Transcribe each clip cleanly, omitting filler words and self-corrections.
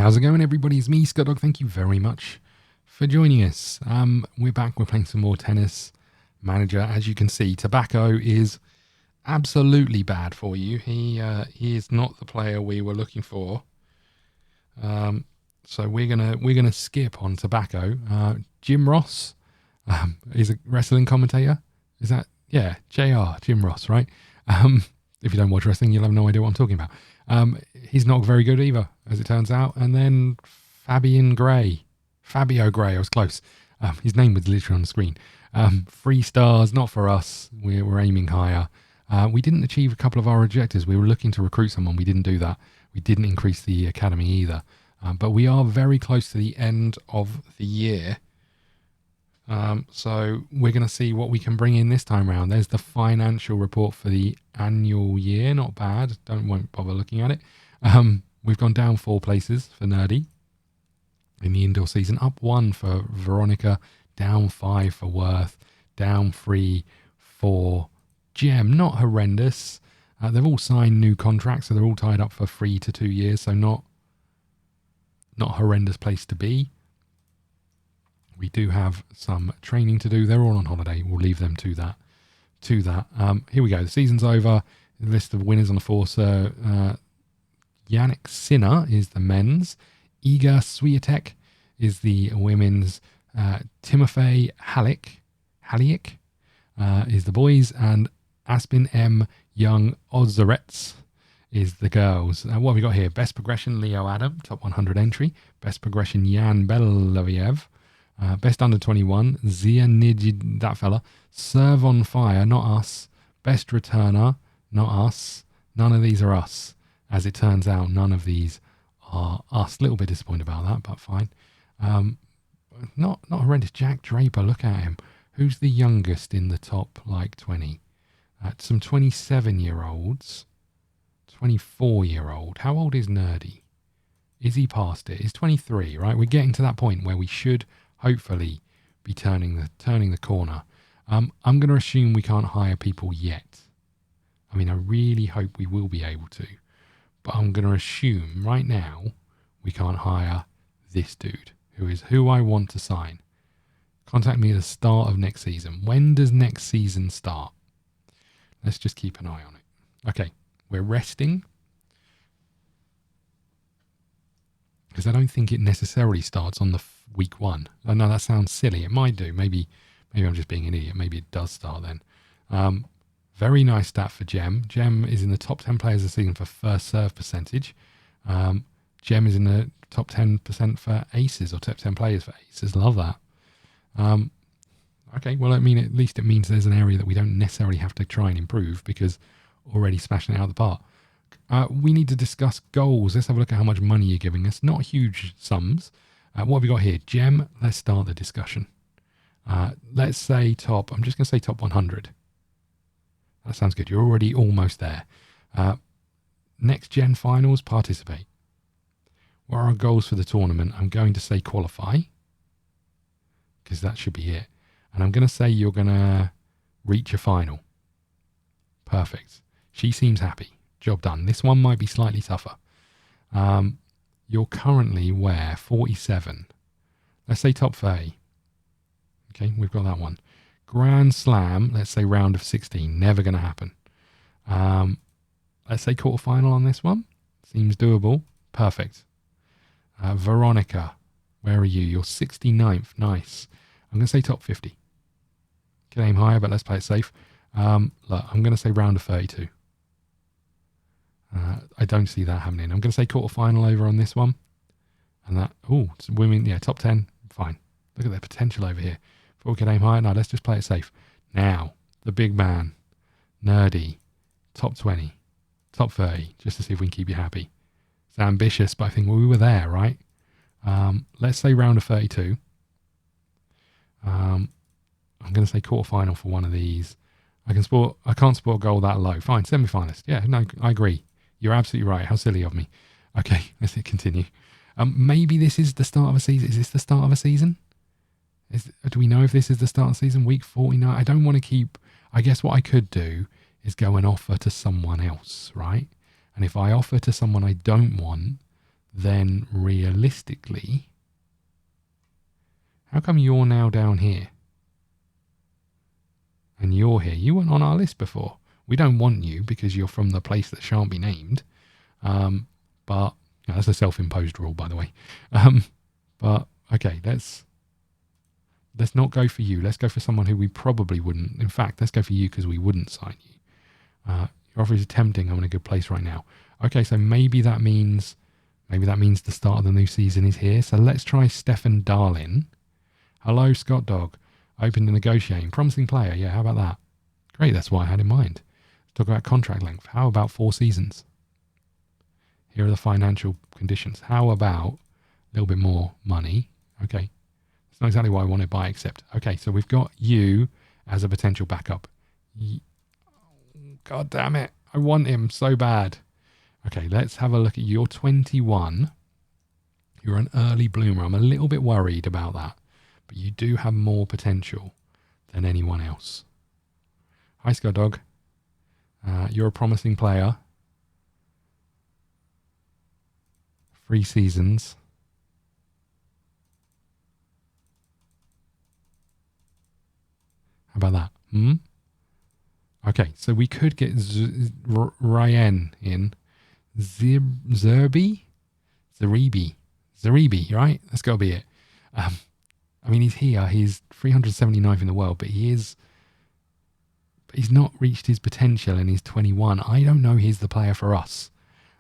How's it going, everybody? It's me, ScottDog. Thank you very much for joining us. We're back. We're playing some more tennis manager. As you can see, Tabaco is absolutely bad for you. He is not the player we were looking for. So we're gonna skip on Tabaco. Jim Ross is a wrestling commentator. Is that JR Jim Ross, right? If you don't watch wrestling, you'll have no idea what I'm talking about. He's not very good either, as it turns out. And then Fabio Gray, I was close. His name was literally on the screen. 3 stars, not for us. We're aiming higher. We didn't achieve a couple of our objectives. We were looking to recruit someone. We didn't do that. We didn't increase the academy either. But we are very close to the end of the year. So we're going to see what we can bring in this time around. There's the financial report for the annual year. Not bad. Won't bother looking at it. We've gone down 4 places for Nerdy in the indoor season. Up 1 for Veronica. Down 5 for Worth. Down 3 for Gem. Not horrendous. They've all signed new contracts, so they're all tied up for 3 to 2 years. So not a horrendous place to be. We do have some training to do. They're all on holiday. We'll leave them to that. Here we go. The season's over. The list of winners on the force. Yannick Sinner is the men's. Iga Swiatek is the women's. Timofey Halick is the boys. And Aspen M. Young Ozarets is the girls. What have we got here? Best progression, Leo Adam, top 100 entry. Best progression, Jan Belaviev. Best under 21, Zianid, that fella. Serve on fire, not us. Best returner, not us. None of these are us. As it turns out, none of these are us. A little bit disappointed about that, but fine. Not horrendous. Jack Draper, look at him. Who's the youngest in the top, 20? Some 27-year-olds. 24-year-old. How old is Nerdy? Is he past it? He's 23, right? We're getting to that point where we should hopefully be turning the corner. I'm going to assume we can't hire people yet. I mean, I really hope we will be able to. But I'm going to assume right now we can't hire this dude, who I want to sign. Contact me at the start of next season. When does next season start? Let's just keep an eye on it. Okay, we're resting. Because I don't think it necessarily starts on the week 1. I know that sounds silly. It might do. Maybe I'm just being an idiot. Maybe it does start then. Very nice stat for Gem. Gem is in the top 10 players of the season for first serve percentage. Gem is in the top 10% for aces, or top 10 players for aces. Love that. Okay, well, I mean, at least it means there's an area that we don't necessarily have to try and improve, because already smashing it out of the park. We need to discuss goals. Let's have a look at how much money you're giving us. Not huge sums. What have we got here? Gem, let's start the discussion. Let's say I'm just going to say top 100. That sounds good. You're already almost there. Next gen finals, participate. What are our goals for the tournament? I'm going to say qualify, because that should be it. And I'm going to say you're going to reach a final. Perfect. She seems happy. Job done. This one might be slightly tougher. You're currently where? 47. Let's say top 30. Okay, we've got that one. Grand Slam, let's say round of 16. Never going to happen. Let's say quarterfinal on this one. Seems doable. Perfect. Veronica, where are you? You're 69th. Nice. I'm going to say top 50. Can aim higher, but let's play it safe. Look, I'm going to say round of 32. I don't see that happening. I'm going to say quarterfinal over on this one. And that, women, top 10, fine. Look at their potential over here. Before we can aim higher, no, let's just play it safe. Now, the big man, Nerdy, top 20, top 30, just to see if we can keep you happy. It's ambitious, but I think we were there, right? Let's say round of 32. I'm going to say quarterfinal for one of these. I can't sport a goal that low. Fine, semi-finalist. Yeah, no, I agree. You're absolutely right. How silly of me. Okay, let's continue. Maybe this is the start of a season. Is this the start of a season? Do we know if this is the start of the season? Week 49. I don't want to keep... I guess what I could do is go and offer to someone else, right? And if I offer to someone I don't want, then realistically, how come you're now down here? And you're here. You weren't on our list before. We don't want you because you're from the place that shan't be named. But that's a self-imposed rule, by the way. But okay, let's not go for you. Let's go for someone who we probably wouldn't. In fact, let's go for you because we wouldn't sign you. Your offer is tempting. I'm in a good place right now. Okay, so maybe that means the start of the new season is here. So let's try Stefan Darlin. Hello, Scott Dog. Open to negotiating. Promising player. Yeah, how about that? Great, that's what I had in mind. Let's talk about contract length. How about 4 seasons? Here are the financial conditions. How about a little bit more money? Okay. It's not exactly what I wanted, but I accept. Okay, so we've got you as a potential backup. God damn it. I want him so bad. Okay, let's have a look at you're 21. You're an early bloomer. I'm a little bit worried about that. But you do have more potential than anyone else. Hi, ScottDog. You're a promising player. 3 seasons. How about that? Okay, so we could get Ryan in. Zeribi, right? That's got to be it. I mean, he's here. He's 379th in the world, but he's not reached his potential and he's 21. I don't know he's the player for us.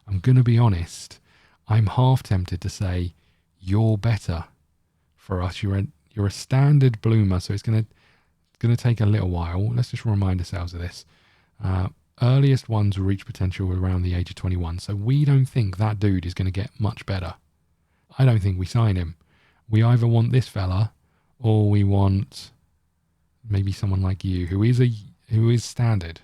I'm going to be honest. I'm half tempted to say you're better for us. You're a standard bloomer, so it's going to take a little while. Let's just remind ourselves of this. Earliest ones will reach potential around the age of 21, so we don't think that dude is going to get much better. I don't think we sign him. We either want this fella or we want maybe someone like you who is standard,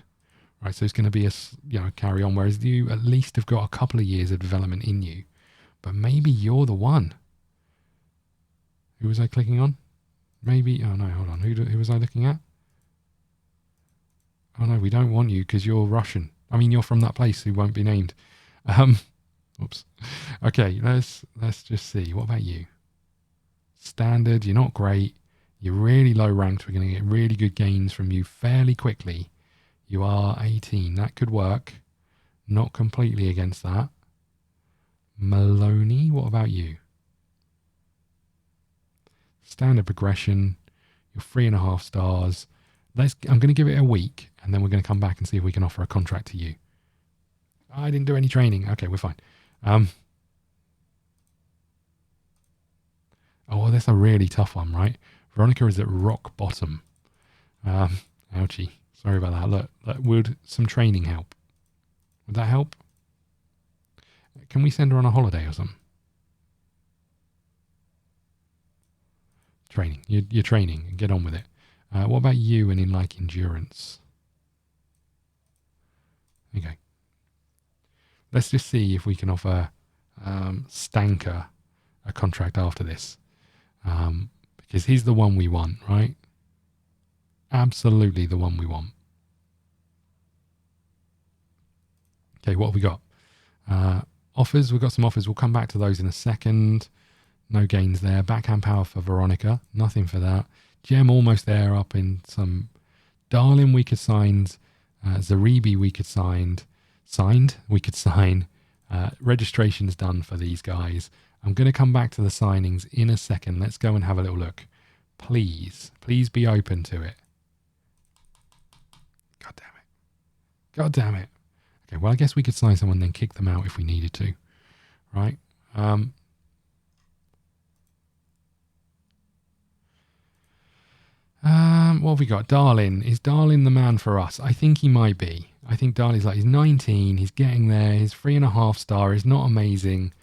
right? So it's going to be a carry on, whereas you at least have got a couple of years of development in you. But maybe you're the one. Who was I clicking on? Maybe, oh no, hold on. Who was I looking at? Oh no, we don't want you because you're Russian. I mean, you're from that place who won't be named. Oops. Okay, let's just see. What about you? Standard, you're not great. You're really low ranked. We're going to get really good gains from you fairly quickly. You are 18. That could work. Not completely against that. Maloney, what about you? Standard progression. You're 3.5 stars. I'm going to give it a week, and then we're going to come back and see if we can offer a contract to you. I didn't do any training. Okay, we're fine. Oh, that's a really tough one, right? Veronica is at rock bottom. Ouchie. Sorry about that. Look, would some training help? Would that help? Can we send her on a holiday or something? Training. You're training. Get on with it. What about you and in like endurance? Okay. Let's just see if we can offer Stanker a contract after this. Because he's the one we want, right? Absolutely the one we want. Okay, what have we got? Offers. We've got some offers. We'll come back to those in a second. No gains there. Backhand power for Veronica. Nothing for that. Gem almost there up in some. Darlin we could sign. Zeribi we could sign. We could sign. Registration's done for these guys. I'm going to come back to the signings in a second. Let's go and have a little look. Please be open to it. God damn it. Okay, well, I guess we could sign someone and then kick them out if we needed to. Right? What have we got? Darlin. Is Darlin the man for us? I think he might be. I think Darlin's he's 19. He's getting there. His 3.5 star is not amazing.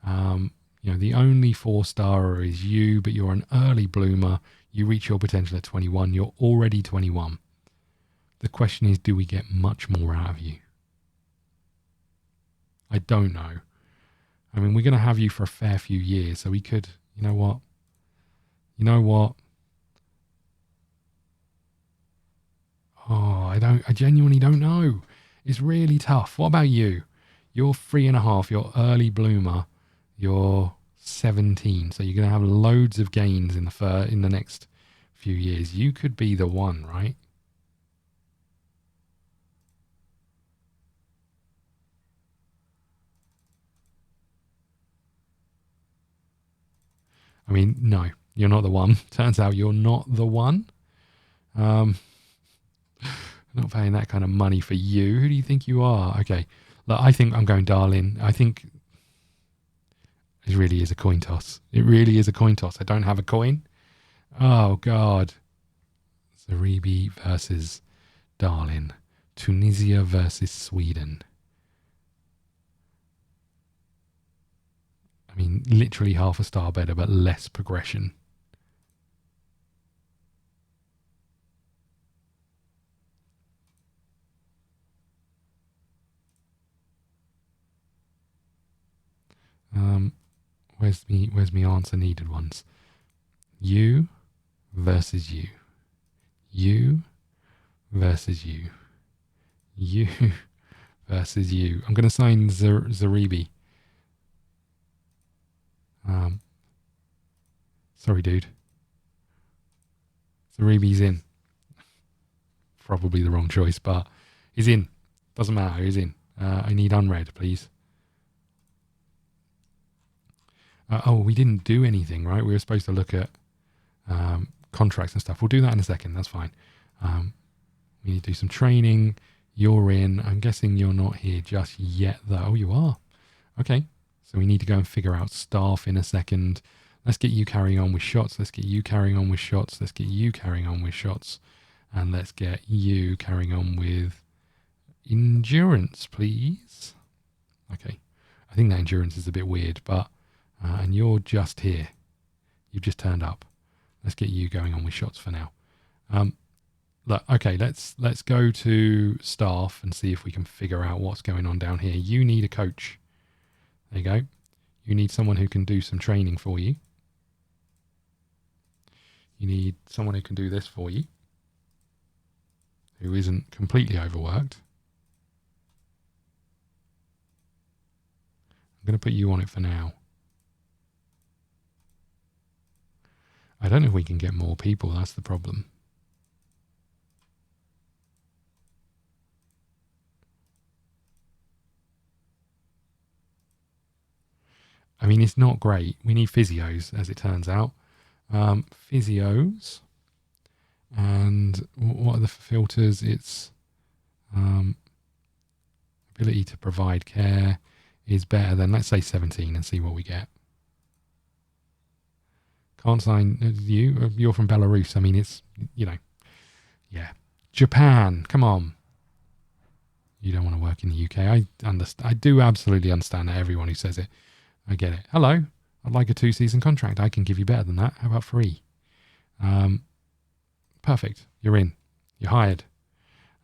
The only 4-star is you, but you're an early bloomer. You reach your potential at 21. You're already 21. The question is, do we get much more out of you? I don't know. I mean, we're going to have you for a fair few years, so we could, you know what? Oh, I genuinely don't know. It's really tough. What about you? You're 3.5, you're early bloomer. You're 17, so you're going to have loads of gains in the next few years. You could be the one, right? I mean, no, you're not the one. Turns out you're not the one. Not paying that kind of money for you. Who do you think you are? Okay, look, I think I'm going Darlin. I think it really is a coin toss. It really is a coin toss. I don't have a coin. Oh, God. Zaribi versus Darlin. Tunisia versus Sweden. I mean, literally half a star better, but less progression. Where's me answer needed ones? You versus you. You versus you. You versus you. I'm going to sign Zaribi. Sorry, dude. Zaribi's in. Probably the wrong choice, but he's in. Doesn't matter. He's in. I need unread, please. We didn't do anything, right? We were supposed to look at contracts and stuff. We'll do that in a second. That's fine. We need to do some training. You're in. I'm guessing you're not here just yet, though. Oh, you are. Okay. So we need to go and figure out staff in a second. Let's get you carrying on with shots. Let's get you carrying on with shots. Let's get you carrying on with shots. And let's get you carrying on with endurance, please. Okay. I think that endurance is a bit weird, but... and you're just here. You've just turned up. Let's get you going on with shots for now. Look, okay, let's go to staff and see if we can figure out what's going on down here. You need a coach. There you go. You need someone who can do some training for you. You need someone who can do this for you, who isn't completely overworked. I'm going to put you on it for now. I don't know if we can get more people. That's the problem. I mean, it's not great. We need physios, as it turns out. Physios. And what are the filters? It's ability to provide care is better than, let's say, 17 and see what we get. Can't sign you. You're from Belarus. I mean, it's, you know, yeah. Japan, come on. You don't want to work in the UK. I understand. I do absolutely understand that. Everyone who says it, I get it. Hello, I'd like a 2-season contract. I can give you better than that. How about 3? Perfect. You're in. You're hired.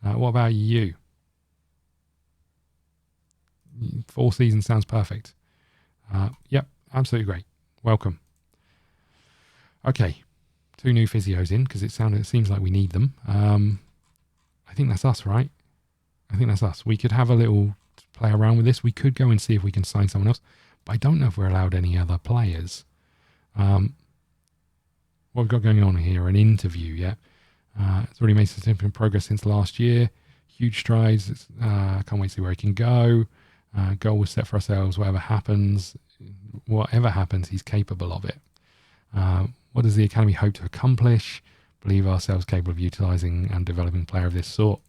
What about you? 4 seasons sounds perfect. Yep, absolutely great. Welcome. Okay, 2 new physios in because it seems like we need them. I think that's us, right? I think that's us. We could have a little play around with this. We could go and see if we can sign someone else, but I don't know if we're allowed any other players. What we've got going on here, an interview, yeah. It's already made significant progress since last year. Huge strides. Can't wait to see where it can go. Goal was set for ourselves. Whatever happens, he's capable of it. What does the Academy hope to accomplish? Believe ourselves capable of utilising and developing a player of this sort.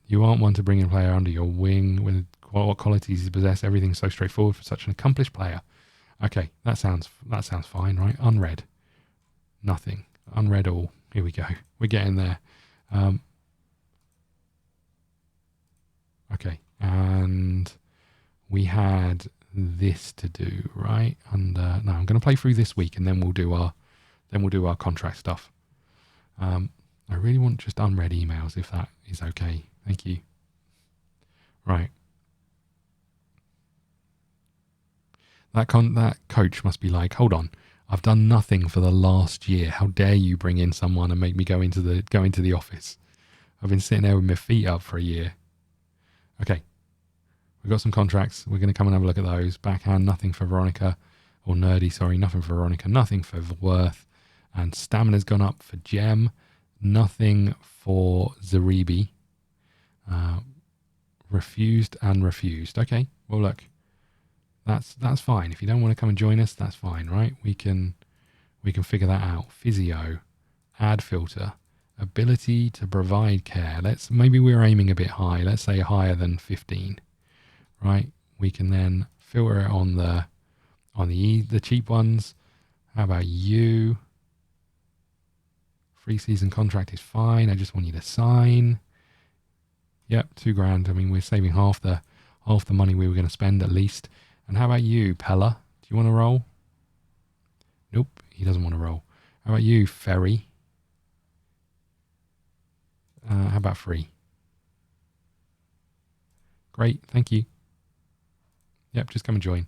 You aren't one to bring in a player under your wing with what qualities he possesses. Everything's so straightforward for such an accomplished player. Okay, that sounds fine, right? Unread. Nothing. Unread all. Here we go. We're getting there. Okay, and we had this to do, right? And no, I'm going to play through this week, and then we'll do our contract stuff. I really want just unread emails, if that is okay. Thank you. Right. That coach must be like, hold on, I've done nothing for the last year. How dare you bring in someone and make me go into the office? I've been sitting there with my feet up for a year. Okay. We've got some contracts. We're going to come and have a look at those. Backhand, nothing for Veronica. Or Nerdy, sorry. Nothing for Veronica. Nothing for Worth. And Stamina's gone up for Gem. Nothing for Zaribi. Refused and refused. Okay. Well, look. That's fine. If you don't want to come and join us, that's fine, right? We can figure that out. Physio. Add filter. Ability to provide care. Maybe we're aiming a bit high. Let's say higher than 15. Right, we can then filter it on the cheap ones. How about you? Free season contract is fine. I just want you to sign. Yep, $2,000. I mean, we're saving half the money we were going to spend at least. And how about you, Pella? Do you want to roll? Nope, he doesn't want to roll. How about you, Ferry? How about free? Great, thank you. Yep, just come and join.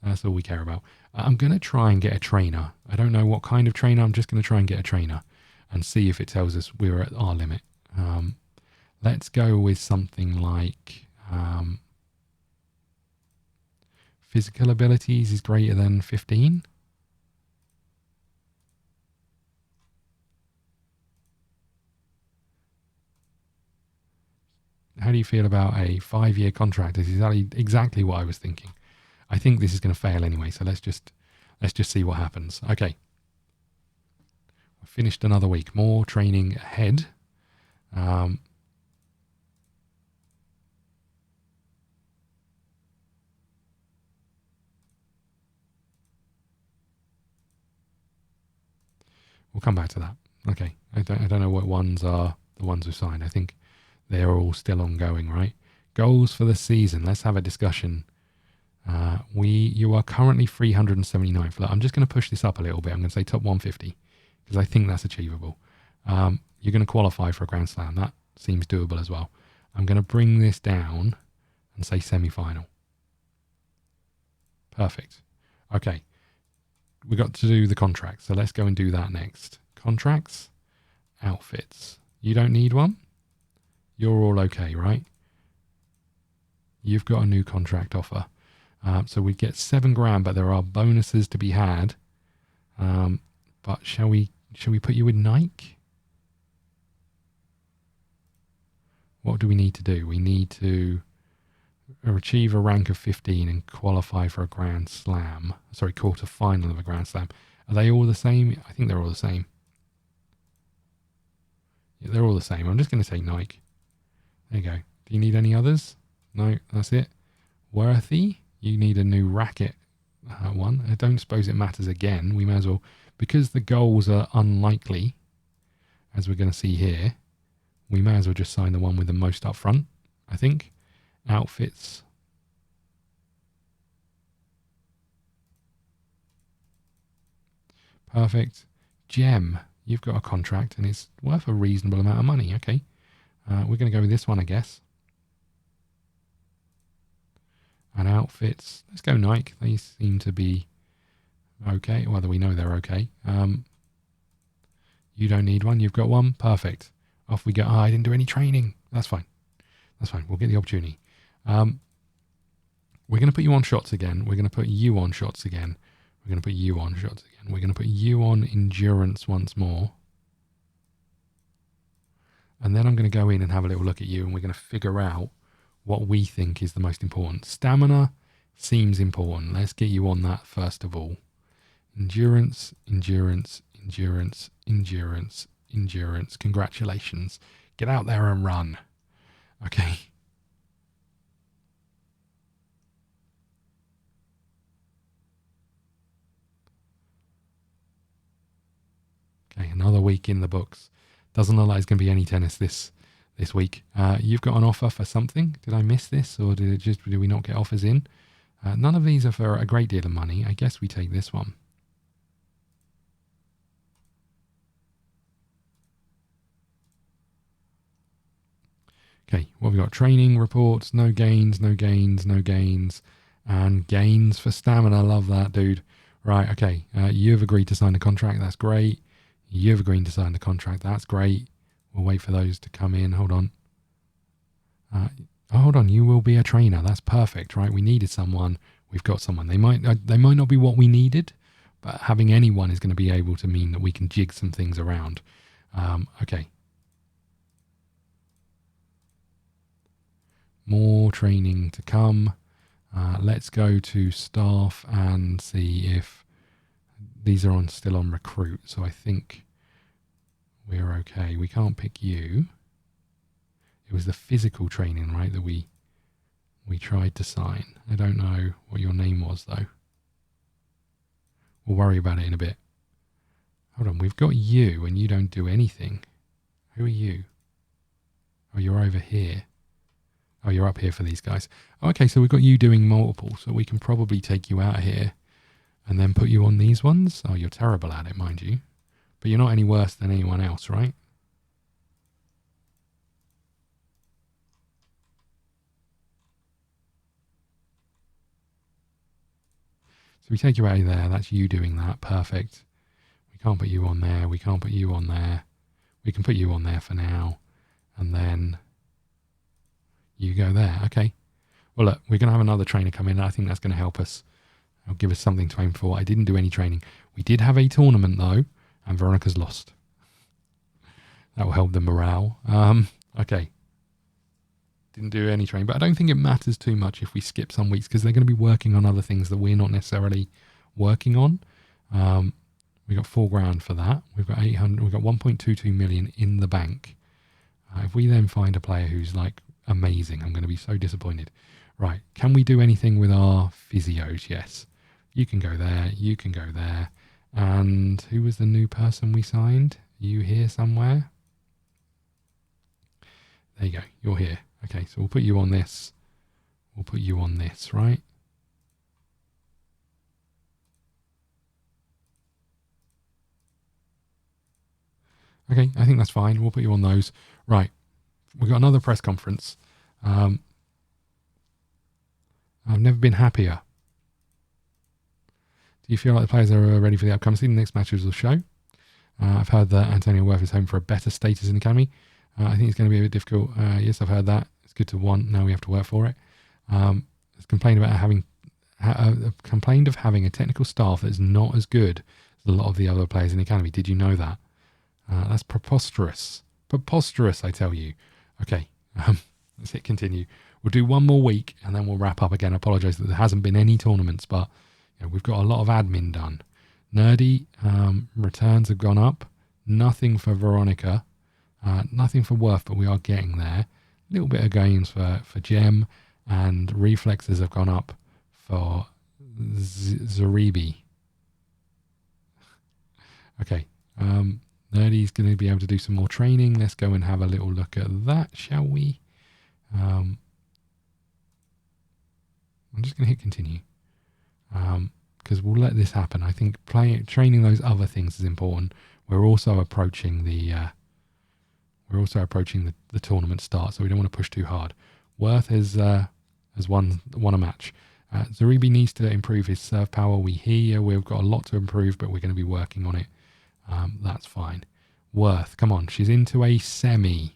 That's all we care about. I'm going to try and get a trainer. I don't know what kind of trainer. I'm just going to try and get a trainer and see if it tells us we're at our limit. Let's go with something like physical abilities is greater than 15. How do you feel about a 5-year contract? This is exactly what I was thinking. I think this is going to fail anyway, so let's just see what happens. Okay. We've finished another week. More training ahead. We'll come back to that. Okay. I don't know what ones are the ones we've signed. I think they're all still ongoing, right? Goals for the season. Let's have a discussion. You are currently 379th. Look, I'm just going to push this up a little bit. I'm going to say top 150 because I think that's achievable. You're going to qualify for a Grand Slam. That seems doable as well. I'm going to bring this down and say semi-final. Perfect. Okay. We got to do the contracts, so let's go and do that next. Contracts, outfits. You don't need one? You're all okay, right? You've got a new contract offer. So we get $7,000, but there are bonuses to be had. But shall we put you with Nike? What do we need to do? We need to achieve a rank of 15 and qualify for a Grand Slam. Sorry, quarter final of a Grand Slam. Are they all the same? I think they're all the same. Yeah, they're all the same. I'm just going to take Nike. There you go. Do you need any others? No, that's it. Worthy, you need a new racket one. I don't suppose it matters again. We may as well, because the goals are unlikely, as we're going to see here, we may as well just sign the one with the most up front, I think. Outfits. Perfect. Gem, you've got a contract and it's worth a reasonable amount of money. Okay. We're going to go with this one, I guess. And outfits. Let's go Nike. They seem to be okay. Well, we know they're okay. You don't need one. You've got one. Perfect. Off we go. Oh, I didn't do any training. That's fine. That's fine. We'll get the opportunity. We're going to put you on shots again. We're going to put you on shots again. We're going to put you on shots again. We're going to put you on endurance once more. And then I'm going to go in and have a little look at you and we're going to figure out what we think is the most important. Stamina seems important. Let's get you on that first of all. Endurance, endurance, endurance, endurance, endurance. Congratulations. Get out there and run. Okay. Okay, another week in the books. Doesn't look like there's going to be any tennis this week. You've got an offer for something. Did I miss this, or did we not get offers in? None of these are for a great deal of money. I guess we take this one. Okay, what have we got? Training reports, no gains, no gains, no gains, and gains for stamina. Love that, dude. Right, okay. You've agreed to sign the contract. That's great. You've agreed to sign the contract. That's great. We'll wait for those to come in. Hold on. Oh, hold on, you will be a trainer. That's perfect, right? We needed someone. We've got someone. They might not be what we needed, but having anyone is going to be able to mean that we can jig some things around. Okay. More training to come. Let's go to staff and see if these are still on recruit. So I think we're okay. We can't pick you. It was the physical training, right, that we tried to sign. I don't know what your name was, though. We'll worry about it in a bit. Hold on, we've got you and you don't do anything. Who are you? Oh, you're over here. Oh, you're up here for these guys. Okay, so we've got you doing multiple, so we can probably take you out of here and then put you on these ones. Oh, you're terrible at it, mind you. But you're not any worse than anyone else, right? So we take you out of there. That's you doing that. Perfect. We can't put you on there. We can't put you on there. We can put you on there for now. And then you go there. Okay. Well, look, we're going to have another trainer come in. I think that's going to help us. It'll give us something to aim for. I didn't do any training. We did have a tournament, though, and Veronica's lost. That will help the morale. Okay. Didn't do any training, but I don't think it matters too much if we skip some weeks because they're going to be working on other things that we're not necessarily working on. We got $4,000 for that. We've got 800. We've got 1.22 million in the bank. If we then find a player who's like amazing, I'm going to be so disappointed. Right? Can we do anything with our physios? Yes. You can go there. You can go there. And who was the new person we signed? Are you here somewhere? There you go. You're here. Okay, so we'll put you on this. We'll put you on this, right? Okay, I think that's fine. We'll put you on those. Right, we've got another press conference. I've never been happier. Do you feel like the players are ready for the upcoming season? The next matches will show. I've heard that Antonio Worth is home for a better status in the academy. I think it's going to be a bit difficult. Yes, I've heard that. It's good to want. Now we have to work for it. It's complained about complained of having a technical staff that is not as good as a lot of the other players in the academy. Did you know that? That's preposterous. Preposterous, I tell you. Okay, let's hit continue. We'll do one more week and then we'll wrap up again. I apologise that there hasn't been any tournaments, but we've got a lot of admin done. Nerdy returns have gone up. Nothing for Veronica. Nothing for Worth, but we are getting there. A little bit of gains for Gem, and reflexes have gone up for Zaribi. Okay, Nerdy's going to be able to do some more training. Let's go and have a little look at that, shall we? I'm just going to hit continue because we'll let this happen. I think training those other things is important. We're also approaching the tournament start, so we don't want to push too hard. Worth has won a match. Zaribi needs to improve his serve power. We hear you. We've got a lot to improve, but we're going to be working on it. That's fine. Worth, come on. She's into a semi.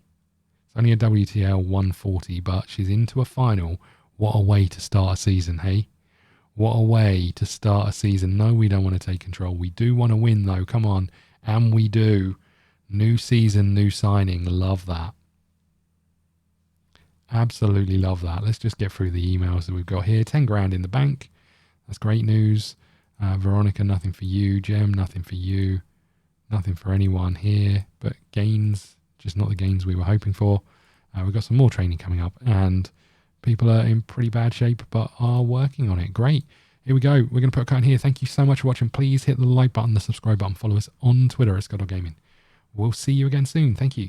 It's only a WTL 140, but she's into a final. What a way to start a season, hey? What a way to start a season. No, we don't want to take control. We do want to win, though. Come on. And we do. New season, new signing. Love that. Absolutely love that. Let's just get through the emails that we've got here. 10 grand in the bank. That's great news. Veronica, nothing for you. Gem, nothing for you. Nothing for anyone here. But gains, just not the gains we were hoping for. We've got some more training coming up. And people are in pretty bad shape, but are working on it. Great. Here we go. We're going to put a cut in here. Thank you so much for watching. Please hit the like button, the subscribe button. Follow us on Twitter at ScottDogGaming. We'll see you again soon. Thank you.